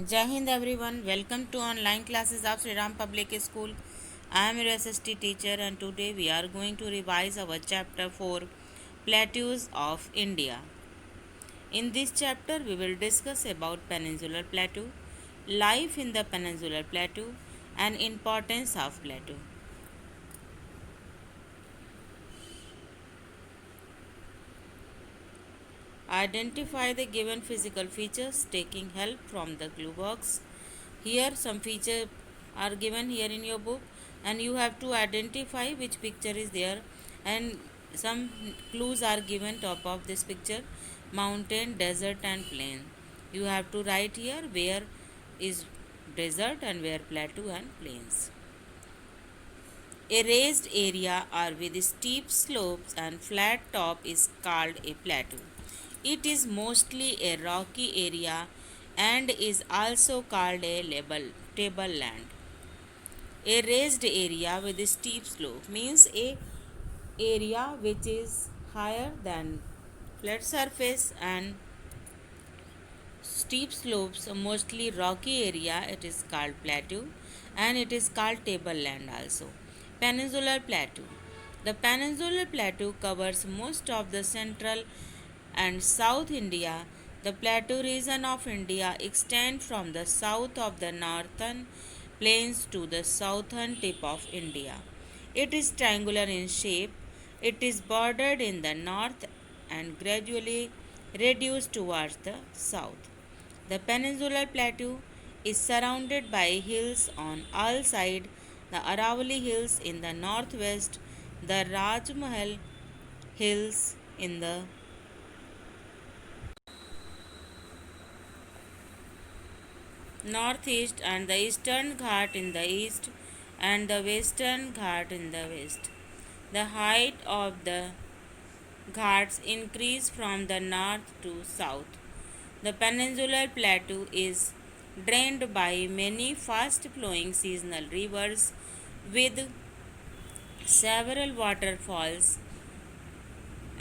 Jai Hind everyone, welcome to online classes of Sri Ram Public School. I am your SST teacher and today we are going to revise our chapter 4 Plateaus of India. In this chapter we will discuss about Peninsular Plateau, life in the Peninsular Plateau and importance of plateau. Identify the given physical features taking help from the clue box. Here some features are given here in your book and you have to identify which picture is there, and some clues are given top of this picture: mountain, desert and plain. You have to write here where is desert and where plateau and plains. A raised area or with steep slopes and flat top is called a plateau. It is mostly a rocky area and is also called a tableland. A raised area with a steep slope means a area which is higher than flat surface and steep slopes, a mostly rocky area, it is called plateau, and it is called tableland also. Peninsular Plateau. The Peninsular Plateau covers most of the central and South India. The plateau region of India extends from the south of the northern plains to the southern tip of India. It is triangular in shape. It is bordered in the north and gradually reduced towards the south. The peninsular plateau is surrounded by hills on all sides: the Aravalli Hills in the northwest, the Rajmahal Hills in the northeast, and the Eastern Ghat in the east, and the Western Ghat in the west. The height of the ghats increase from the north to south. The peninsular plateau is drained by many fast flowing seasonal rivers with several waterfalls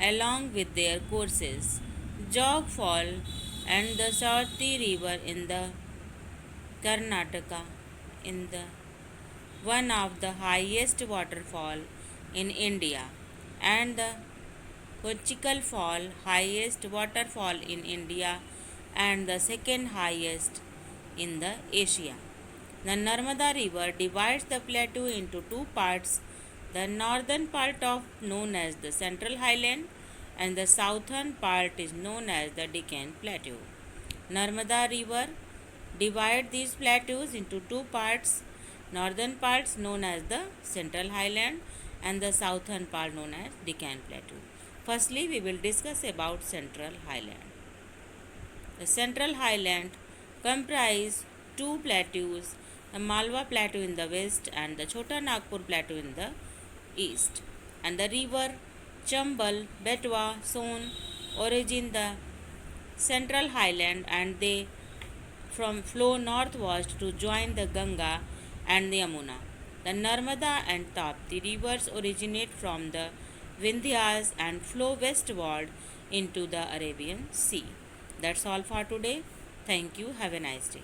along with their courses. Jog Fall and the Sarti River in the Karnataka in the one of the highest waterfall in India, and the Kochikal Fall, highest waterfall in India and the second highest in the Asia. The Narmada River divides the plateau into two parts: the northern part of known as the Central Highland and the southern part is known as the Deccan Plateau. Narmada River divide these plateaus into two parts: northern parts known as the Central Highland and the southern part known as Deccan Plateau. Firstly, we will discuss about Central Highland. The Central Highland comprise two plateaus, the Malwa Plateau in the west and the Chota Nagpur Plateau in the east. And the river Chambal, Betwa, Son origin the Central Highland, and they from flow northwest to join the Ganga and the Yamuna. The Narmada and Tapti rivers originate from the Vindhyas and flow westward into the Arabian Sea. That's all for today. Thank you. Have a nice day.